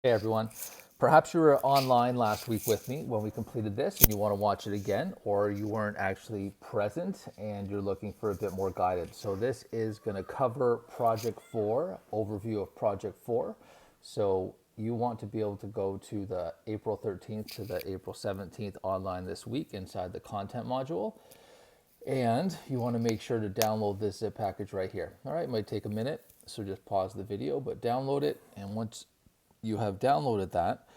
Hey everyone. Perhaps you were online last week with me when we completed this and you want to watch it again, or you weren't actually present and you're looking for a bit more guidance. So this is going to cover Project 4, overview of Project 4. So you want to be able to go to the April 13th to the April 17th online this week inside the content module. And you want to make sure to download this zip package right here. All right, it might take a minute, so just pause the video, but download it. And once you have downloaded that,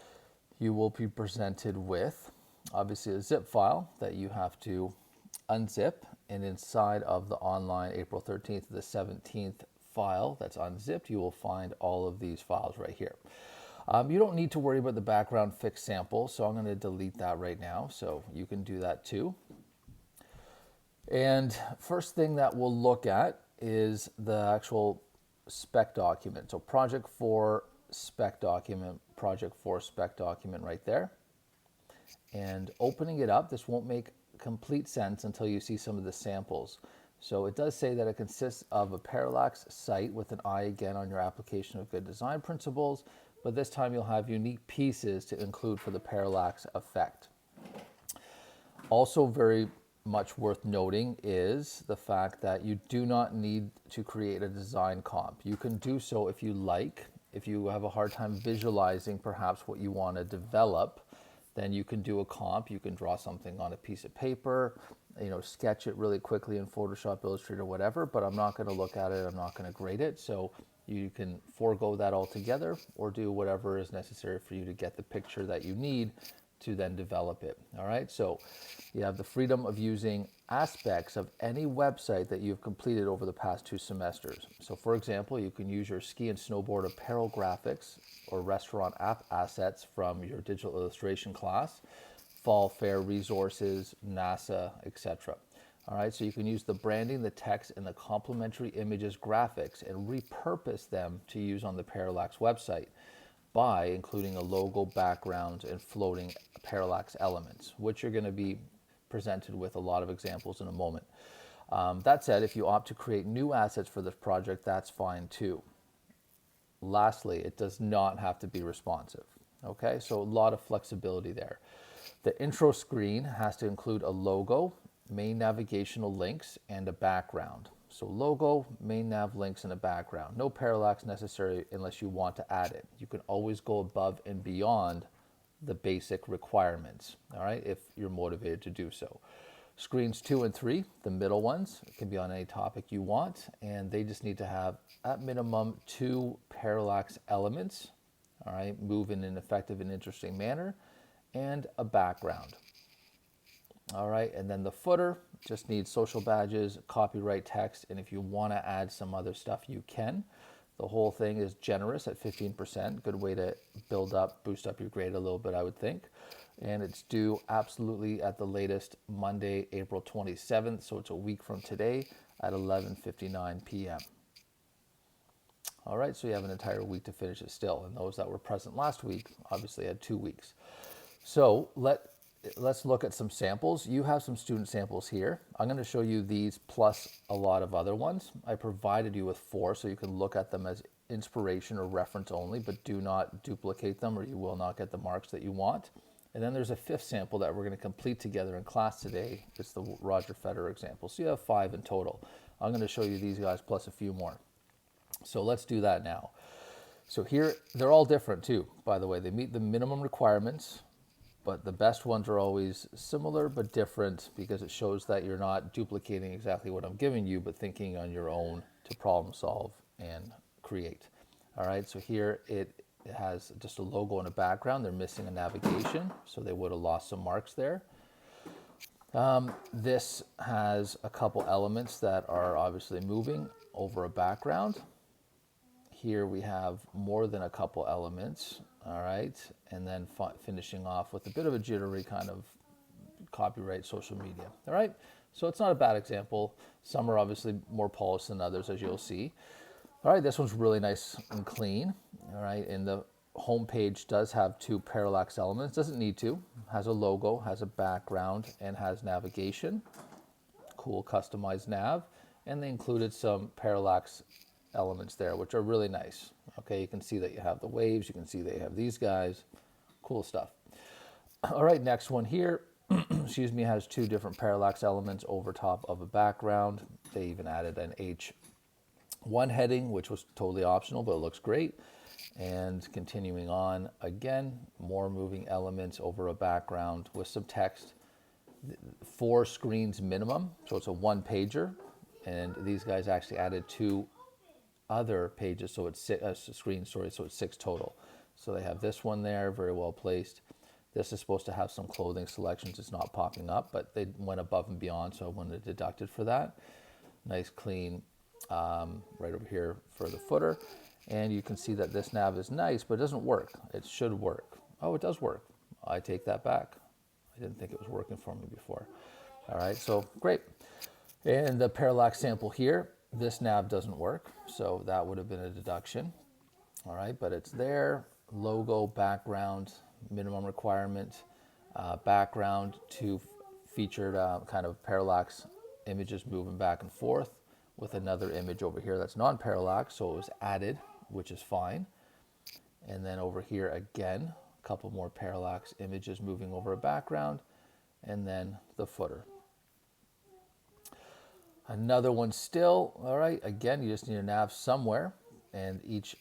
you will be presented with obviously a zip file that you have to unzip. And inside of the online April 13th to the 17th file that's unzipped, you will find all of these files right here. You don't need to worry about the background fix sample, so I'm going to delete that right now, so you can do that too. And first thing that we'll look at is the actual spec document. So project 4 spec document, project 4 spec document right there. And opening it up, this won't make complete sense until you see some of the samples. So it does say that it consists of a parallax site with an eye again on your application of good design principles, but this time you'll have unique pieces to include for the parallax effect. Also very much worth noting is the fact that you do not need to create a design comp. You can do so if you like. If you have a hard time visualizing perhaps what you want to develop, then you can do a comp. You can draw something on a piece of paper, sketch it really quickly in Photoshop, Illustrator, whatever, but I'm not going to look at it. I'm not going to grade it. So you can forego that altogether or do whatever is necessary for you to get the picture that you need to then develop it. All right, so you have the freedom of using aspects of any website that you've completed over the past 2 semesters. So for example, you can use your ski and snowboard apparel graphics or restaurant app assets from your digital illustration class, fall fair resources, NASA, etc. All right, so you can use the branding, the text, and the complementary images graphics and repurpose them to use on the Parallax website by including a logo, background, and floating parallax elements, which you're going to be presented with a lot of examples in a moment. That said, if you opt to create new assets for this project, that's fine too. Lastly, it does not have to be responsive. Okay, so a lot of flexibility there. The intro screen has to include a logo, main navigational links, and a background. So logo, main nav links, and a background. No parallax necessary unless you want to add it. You can always go above and beyond the basic requirements, all right, if you're motivated to do so. Screens 2 and 3, the middle ones, can be on any topic you want, and they just need to have, at minimum, 2 parallax elements, all right, move in an effective and interesting manner, and a background. All right, and then the footer just needs social badges, copyright text, and if you want to add some other stuff, you can. The whole thing is generous at 15%. Good way to boost up your grade a little bit, I would think. And it's due absolutely at the latest Monday, April 27th, so it's a week from today at 11:59 p.m. All right, so you have an entire week to finish it still. And those that were present last week obviously had 2 weeks. So let's look at some samples. You have some student samples here. I'm going to show you these plus a lot of other ones. I provided you with 4 so you can look at them as inspiration or reference only, but do not duplicate them or you will not get the marks that you want. And then there's a 5th sample that we're going to complete together in class today. It's the Roger Federer example. So you have 5 in total. I'm going to show you these guys plus a few more. So let's do that now. So here, they're all different too, by the way. They meet the minimum requirements, but the best ones are always similar but different because it shows that you're not duplicating exactly what I'm giving you, but thinking on your own to problem solve and create. All right, so here it has just a logo and a background. They're missing a navigation, so they would have lost some marks there. This has a couple elements that are obviously moving over a background. Here we have more than a couple elements, all right, and then finishing off with a bit of a jittery kind of copyright social media, all right? So it's not a bad example. Some are obviously more polished than others, as you'll see. All right, this one's really nice and clean, all right, and the home page does have 2 parallax elements, doesn't need to, has a logo, has a background, and has navigation. Cool customized nav, and they included some parallax elements there, which are really nice. Okay, you can see that you have the waves, you can see that you have these guys. Cool stuff. All right, next one here, excuse me, has two different parallax elements over top of a background. They even added an H1 heading, which was totally optional, but it looks great. And continuing on, again, more moving elements over a background with some text. 4 screens minimum, so it's a 1-pager. And these guys actually added 2 other pages, so it's screens, sorry, so it's 6 total. So they have this one there, very well placed. This is supposed to have some clothing selections. It's not popping up, but they went above and beyond, so I wanted it deducted for that. Nice clean right over here for the footer. And you can see that this nav is nice, but it doesn't work. It should work. Oh, it does work. I take that back. I didn't think it was working for me before. All right, so great. And the parallax sample here, this nav doesn't work, so that would have been a deduction. All right, but it's there. Logo, background, minimum requirement, background to featured kind of parallax images moving back and forth with another image over here that's non-parallax, so it was added, which is fine. And then over here again, a couple more parallax images moving over a background, and then the footer. Another one still, all right, again, you just need a nav somewhere, and each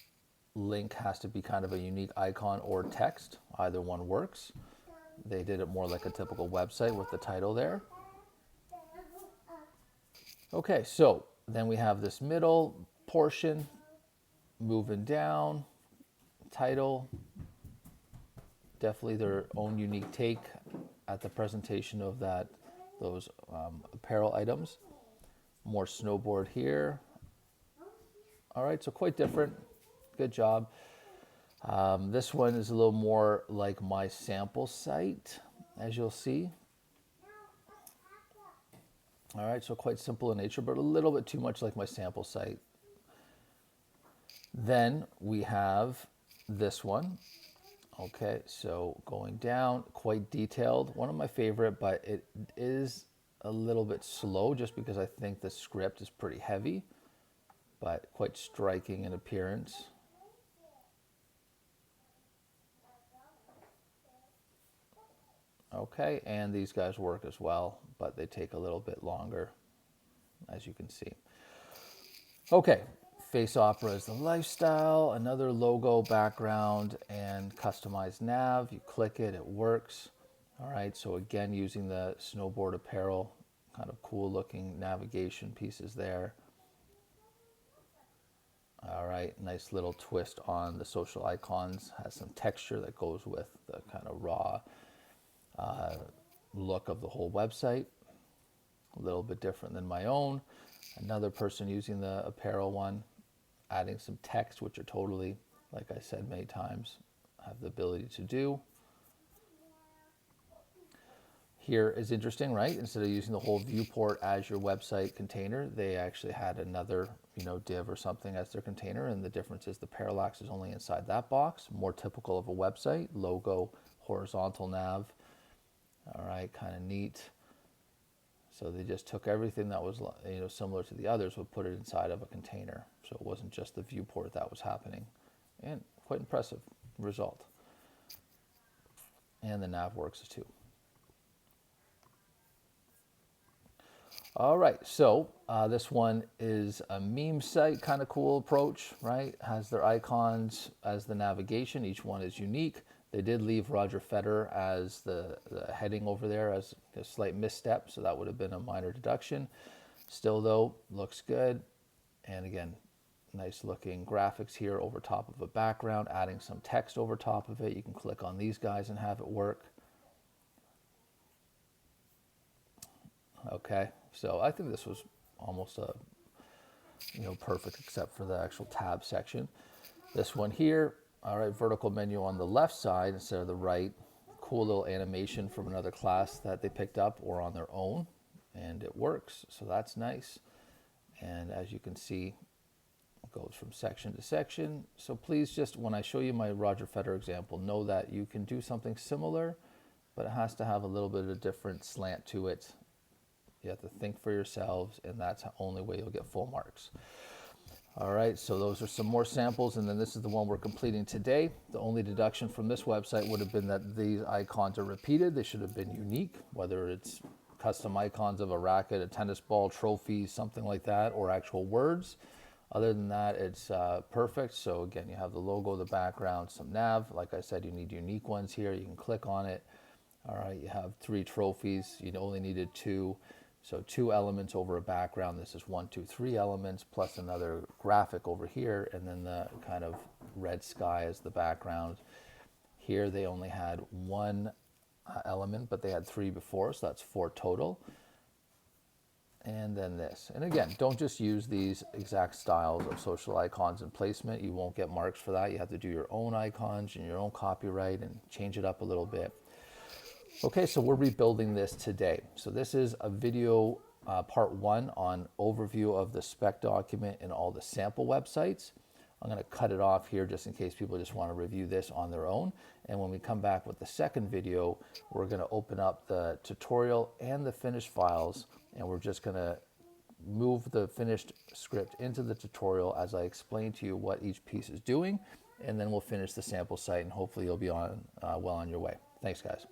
link has to be kind of a unique icon or text. Either one works. They did it more like a typical website with the title there. Okay, so then we have this middle portion, moving down, title, definitely their own unique take at the presentation of those apparel items. More snowboard here. All right, so quite different. Good job. This one is a little more like my sample site, as you'll see. All right, so quite simple in nature, but a little bit too much like my sample site. Then we have this one. Okay, so going down, quite detailed. One of my favorite, but it is a little bit slow just because I think the script is pretty heavy, but quite striking in appearance. Okay, and these guys work as well, but they take a little bit longer, as you can see. Okay, Face Opera is the lifestyle, another logo, background, and customized nav. You click it, it works. All right, so again, using the snowboard apparel, kind of cool looking navigation pieces there. All right, nice little twist on the social icons, has some texture that goes with the kind of raw look of the whole website. A little bit different than my own. Another person using the apparel one, adding some text, which are totally, like I said many times, have the ability to do. Here is interesting, right? Instead of using the whole viewport as your website container, they actually had another, div or something as their container, and the difference is the parallax is only inside that box. More typical of a website. Logo, horizontal nav. All right, kind of neat. So they just took everything that was similar to the others, but put it inside of a container. So it wasn't just the viewport that was happening. And quite impressive result. And the nav works too. All right, so this one is a meme site, kind of cool approach, right? Has their icons as the navigation. Each one is unique. They did leave Roger Federer as the heading over there as a slight misstep, so that would have been a minor deduction. Still, though, looks good. And again, nice looking graphics here over top of a background, adding some text over top of it. You can click on these guys and have it work. Okay, so I think this was almost perfect except for the actual tab section. This one here, all right, vertical menu on the left side instead of the right. Cool little animation from another class that they picked up or on their own, and it works, so that's nice. And as you can see, it goes from section to section. So please just, when I show you my Roger Federer example, know that you can do something similar, but it has to have a little bit of a different slant to it. You have to think for yourselves, and that's the only way you'll get full marks. All right, so those are some more samples, and then this is the one we're completing today. The only deduction from this website would have been that these icons are repeated. They should have been unique, whether it's custom icons of a racket, a tennis ball, trophies, something like that, or actual words. Other than that, it's perfect. So again, you have the logo, the background, some nav. Like I said, you need unique ones here. You can click on it. All right, you have 3 trophies. You only needed 2. So 2 elements over a background. This is 1, 2, 3 elements plus another graphic over here, and then the kind of red sky as the background. Here they only had 1 element, but they had 3 before, so that's 4 total. And then this. And again, don't just use these exact styles of social icons and placement. You won't get marks for that. You have to do your own icons and your own copyright and change it up a little bit. Okay, so we're rebuilding this today. So this is a video part 1 on overview of the spec document and all the sample websites. I'm going to cut it off here just in case people just want to review this on their own. And when we come back with the second video, we're going to open up the tutorial and the finished files, and we're just going to move the finished script into the tutorial as I explain to you what each piece is doing, and then we'll finish the sample site, and hopefully you'll be on well on your way. Thanks, guys.